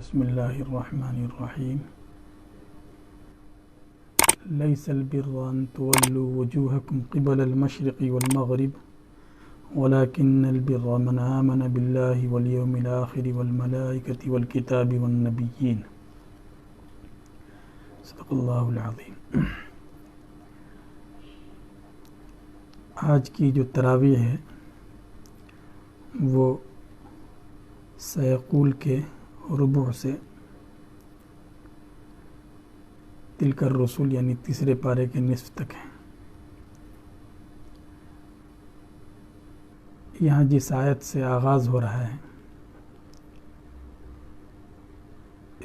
بسم الله الرحمن الرحيم. ليس البر أن تولوا وجوهكم قبل المشرق والمغرب ولكن البر من آمن بالله واليوم الآخر والملائكة والكتاب والنبيين. صدق اللہ العظیم. آج کی جو تراویح ہے وہ سیقول کے ربع سے تلک الرسول یعنی تیسرے پارے کے نصف تک ہیں. یہاں جس آیت سے آغاز ہو رہا ہے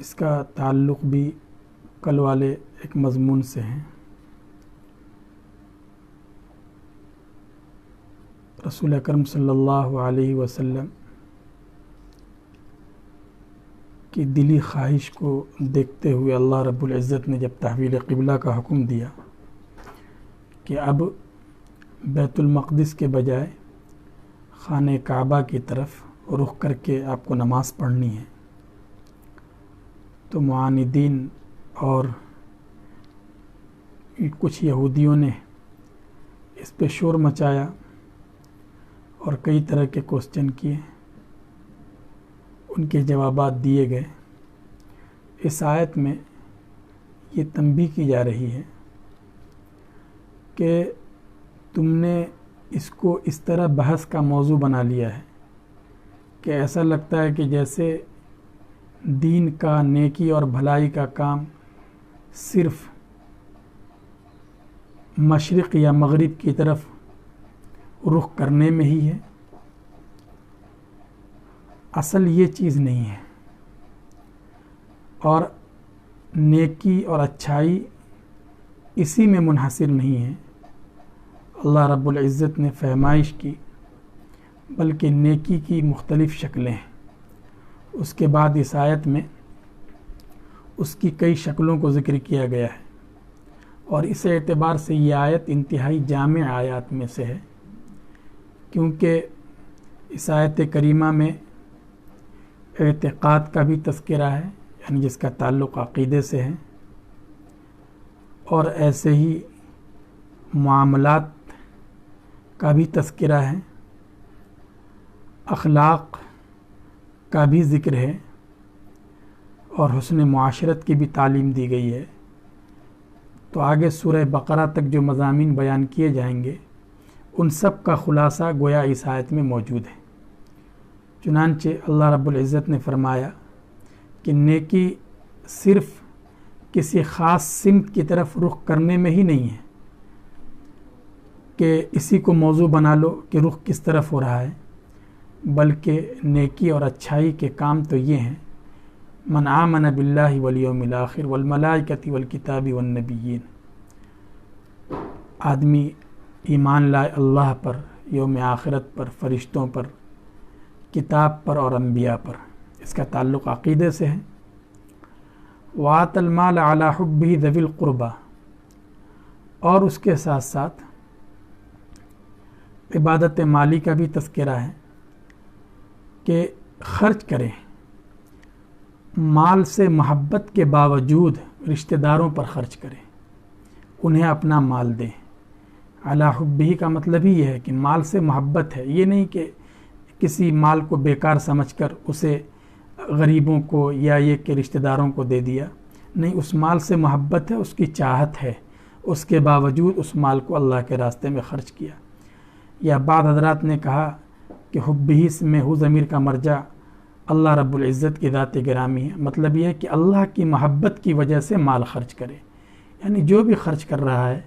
اس کا تعلق بھی کل والے ایک مضمون سے ہیں. رسول اکرم صلی اللہ علیہ وسلم کی دلی خواہش کو دیکھتے ہوئے اللہ رب العزت نے جب تحویل قبلہ کا حکم دیا کہ اب بیت المقدس کے بجائے خانہ کعبہ کی طرف رخ کر کے آپ کو نماز پڑھنی ہے، تو معاندین اور کچھ یہودیوں نے اس پہ شور مچایا اور کئی طرح کے کوسچن کیے. ان کے جوابات دیے گئے. اس آیت میں یہ تنبیہ کی جا رہی ہے کہ تم نے اس کو اس طرح بحث کا موضوع بنا لیا ہے کہ ایسا لگتا ہے کہ جیسے دین کا، نیکی اور بھلائی کا کام صرف مشرق یا مغرب کی طرف رخ کرنے میں ہی ہے. اصل یہ چیز نہیں ہے، اور نیکی اور اچھائی اسی میں منحصر نہیں ہے. اللہ رب العزت نے فرمائش کی بلکہ نیکی کی مختلف شکلیں ہیں. اس کے بعد اس آیت میں اس کی کئی شکلوں کو ذکر کیا گیا ہے، اور اس اعتبار سے یہ آیت انتہائی جامع آیات میں سے ہے، کیونکہ اس آیت کریمہ میں اعتقاد کا بھی تذکرہ ہے، یعنی جس کا تعلق عقیدے سے ہے، اور ایسے ہی معاملات کا بھی تذکرہ ہے، اخلاق کا بھی ذکر ہے، اور حسن معاشرت کی بھی تعلیم دی گئی ہے. تو آگے سورہ بقرہ تک جو مضامین بیان کیے جائیں گے ان سب کا خلاصہ گویا اس آیت میں موجود ہے. چنانچہ اللہ رب العزت نے فرمایا کہ نیکی صرف کسی خاص سمت کی طرف رخ کرنے میں ہی نہیں ہے کہ اسی کو موضوع بنا لو کہ رخ کس طرف ہو رہا ہے، بلکہ نیکی اور اچھائی کے کام تو یہ ہیں: من آمن باللہ والیوم الآخر والملائکۃ والکتاب والنبیین. آدمی ایمان لائے اللہ پر، یوم آخرت پر، فرشتوں پر، کتاب پر اور انبیاء پر. اس کا تعلق عقیدے سے ہے. وآت المال علی حبہ ذوی القربى، اور اس کے ساتھ ساتھ عبادت مالی کا بھی تذکرہ ہے کہ خرچ کریں، مال سے محبت کے باوجود رشتہ داروں پر خرچ کریں، انہیں اپنا مال دیں. علی حبہ کا مطلب ہی یہ ہے کہ مال سے محبت ہے. یہ نہیں کہ کسی مال کو بیکار سمجھ کر اسے غریبوں کو یا یہ کہ رشتہ داروں کو دے دیا. نہیں، اس مال سے محبت ہے، اس کی چاہت ہے، اس کے باوجود اس مال کو اللہ کے راستے میں خرچ کیا. یا بعض حضرات نے کہا کہ حبہ میں ہو ضمیر کا مرجع اللہ رب العزت کی ذات گرامی ہے. مطلب یہ ہے کہ اللہ کی محبت کی وجہ سے مال خرچ کرے. یعنی جو بھی خرچ کر رہا ہے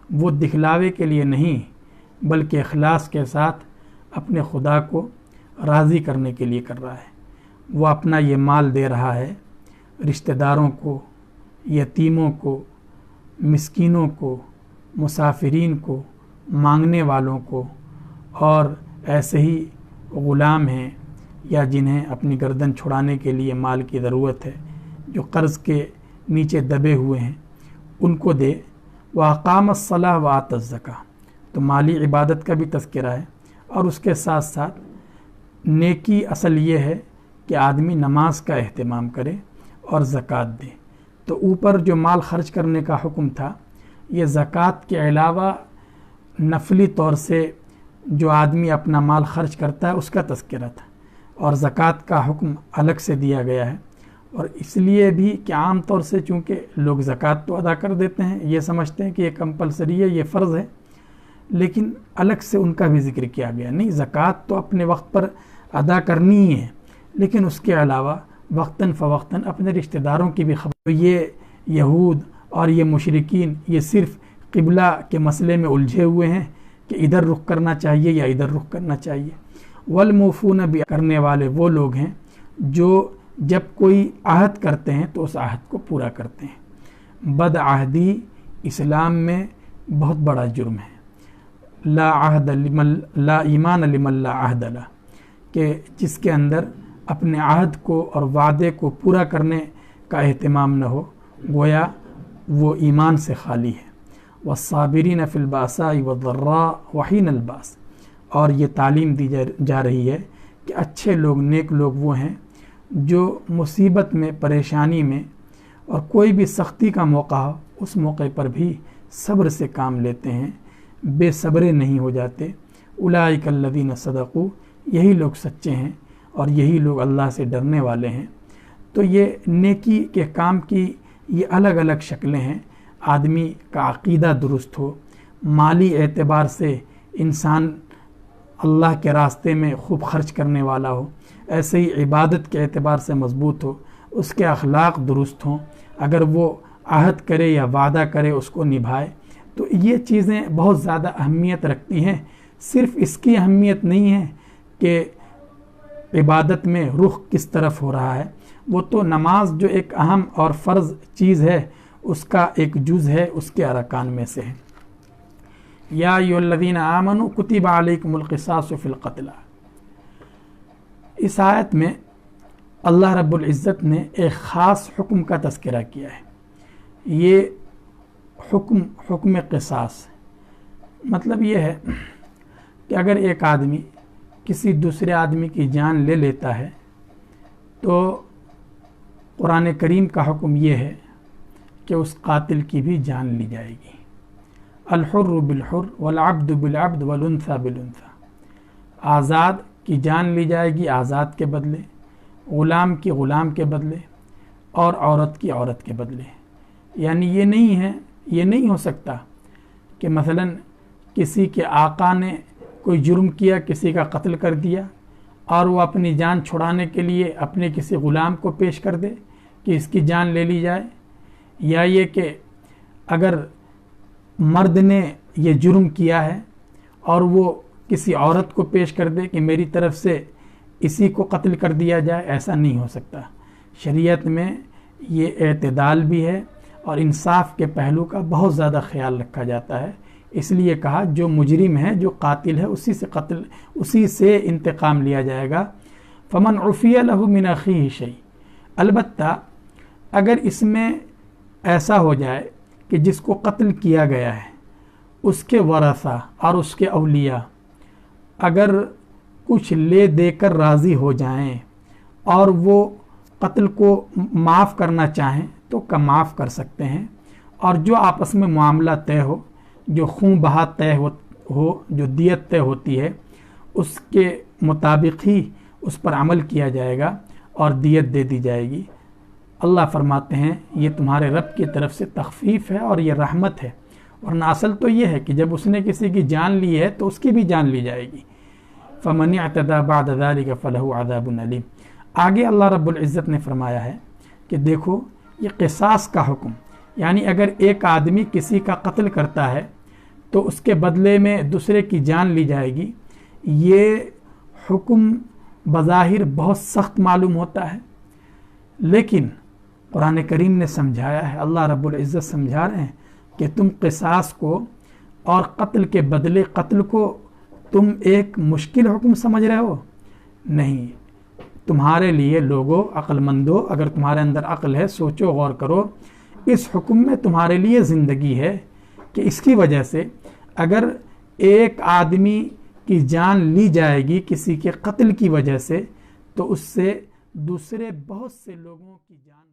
وہ دکھلاوے کے لیے نہیں بلکہ اخلاص کے ساتھ اپنے خدا کو راضی کرنے کے لیے کر رہا ہے. وہ اپنا یہ مال دے رہا ہے رشتہ داروں کو، یتیموں کو، مسکینوں کو، مسافرین کو، مانگنے والوں کو، اور ایسے ہی غلام ہیں یا جنہیں اپنی گردن چھڑانے کے لیے مال کی ضرورت ہے، جو قرض کے نیچے دبے ہوئے ہیں، ان کو دے. وَأَقَامَ الصَّلَاةَ وَآتَى الزَّكَاةَ. تو مالی عبادت کا بھی تذکرہ ہے. اور اس کے ساتھ ساتھ نیکی اصل یہ ہے کہ آدمی نماز کا اہتمام کرے اور زکوٰۃ دے۔ تو اوپر جو مال خرچ کرنے کا حکم تھا، یہ زکوٰۃ کے علاوہ نفلی طور سے جو آدمی اپنا مال خرچ کرتا ہے اس کا تذکرہ تھا، اور زکوٰۃ کا حکم الگ سے دیا گیا ہے۔ اور اس لیے بھی کہ عام طور سے چونکہ لوگ زکوٰۃ تو ادا کر دیتے ہیں، یہ سمجھتے ہیں کہ یہ کمپلسری ہے، یہ فرض ہے، لیکن الگ سے ان کا بھی ذکر کیا گیا۔ نہیں، زکوٰۃ تو اپنے وقت پر ادا کرنی ہی ہے، لیکن اس کے علاوہ وقتاً فوقتاً اپنے رشتہ داروں کی بھی خبر۔ یہ یہود اور یہ مشرکین یہ صرف قبلہ کے مسئلے میں الجھے ہوئے ہیں کہ ادھر رخ کرنا چاہیے یا ادھر رخ کرنا چاہیے۔ والموفون بھی کرنے والے وہ لوگ ہیں جو جب کوئی عہد کرتے ہیں تو اس عہد کو پورا کرتے ہیں۔ بد عہدی اسلام میں بہت بڑا جرم ہے۔ لا ایمان لمن لا عہد لہ، کہ جس کے اندر اپنے عہد کو اور وعدے کو پورا کرنے کا اہتمام نہ ہو، گویا وہ ایمان سے خالی ہے۔ والصابرین فی الباساء والضراء وحین الباس، اور یہ تعلیم دی جا رہی ہے کہ اچھے لوگ، نیک لوگ وہ ہیں جو مصیبت میں، پریشانی میں اور کوئی بھی سختی کا موقع ہو، اس موقع پر بھی صبر سے کام لیتے ہیں، بے صبرے نہیں ہو جاتے۔ اولئک الذین صدقوا، یہی لوگ سچے ہیں اور یہی لوگ اللہ سے ڈرنے والے ہیں۔ تو یہ نیکی کے کام کی یہ الگ الگ شکلیں ہیں۔ آدمی کا عقیدہ درست ہو، مالی اعتبار سے انسان اللہ کے راستے میں خوب خرچ کرنے والا ہو، ایسے ہی عبادت کے اعتبار سے مضبوط ہو، اس کے اخلاق درست ہوں، اگر وہ عہد کرے یا وعدہ کرے اس کو نبھائے، تو یہ چیزیں بہت زیادہ اہمیت رکھتی ہیں۔ صرف اس کی اہمیت نہیں ہے کہ عبادت میں رخ کس طرف ہو رہا ہے، وہ تو نماز جو ایک اہم اور فرض چیز ہے اس کا ایک جز ہے، اس کے ارکان میں سے ہے۔ یا ایھا الذین آمنوا کتب علیکم القصاص فی القتل، اس آیت میں اللہ رب العزت نے ایک خاص حکم کا تذکرہ کیا ہے۔ یہ حکم قصاص مطلب یہ ہے کہ اگر ایک آدمی کسی دوسرے آدمی کی جان لے لیتا ہے تو قرآن کریم کا حکم یہ ہے کہ اس قاتل کی بھی جان لی جائے گی۔ الحر بالحر والعبد بالعبد والانثى بالانثى، آزاد کی جان لی جائے گی آزاد کے بدلے، غلام کی غلام کے بدلے، اور عورت کی عورت کے بدلے۔ یعنی یہ نہیں ہو سکتا کہ مثلا کسی کے آقا نے کوئی جرم کیا، کسی کا قتل کر دیا، اور وہ اپنی جان چھڑانے کے لیے اپنے کسی غلام کو پیش کر دے کہ اس کی جان لے لی جائے، یا یہ کہ اگر مرد نے یہ جرم کیا ہے اور وہ کسی عورت کو پیش کر دے کہ میری طرف سے اسی کو قتل کر دیا جائے، ایسا نہیں ہو سکتا۔ شریعت میں یہ اعتدال بھی ہے اور انصاف کے پہلو کا بہت زیادہ خیال رکھا جاتا ہے۔ اس لیے کہا جو مجرم ہے، جو قاتل ہے، اسی سے انتقام لیا جائے گا۔ فمن عفی لہ من اخیہ شیء، البتہ اگر اس میں ایسا ہو جائے کہ جس کو قتل کیا گیا ہے اس کے ورثہ اور اس کے اولیاء اگر کچھ لے دے کر راضی ہو جائیں اور وہ قتل کو معاف کرنا چاہیں تو معاف کر سکتے ہیں، اور جو آپس میں معاملہ طے ہو، جو خون بہا طے ہو، جو دیت طے ہوتی ہے، اس کے مطابق ہی اس پر عمل کیا جائے گا اور دیت دے دی جائے گی۔ اللہ فرماتے ہیں یہ تمہارے رب کی طرف سے تخفیف ہے اور یہ رحمت ہے، ورنہ اصل تو یہ ہے کہ جب اس نے کسی کی جان لی ہے تو اس کی بھی جان لی جائے گی۔ فَمَنِ اعْتَدَى بَعْدَ ذَلِكَ فَلَهُ عَذَابٌ أَلِيمٌ۔ آگے اللہ رب العزت نے فرمایا ہے کہ دیکھو یہ قصاص کا حکم، یعنی اگر ایک آدمی کسی کا قتل کرتا ہے تو اس کے بدلے میں دوسرے کی جان لی جائے گی۔ یہ حکم بظاہر بہت سخت معلوم ہوتا ہے، لیکن قرآن کریم نے سمجھایا ہے، اللہ رب العزت سمجھا رہے ہیں کہ تم قصاص کو اور قتل کے بدلے قتل کو تم ایک مشکل حکم سمجھ رہے ہو، نہیں، تمہارے لیے لوگوں، عقل مندوں، اگر تمہارے اندر عقل ہے سوچو، غور کرو، اس حکم میں تمہارے لیے زندگی ہے کہ اس کی وجہ سے اگر ایک آدمی کی جان لی جائے گی کسی کے قتل کی وجہ سے تو اس سے دوسرے بہت سے لوگوں کی جان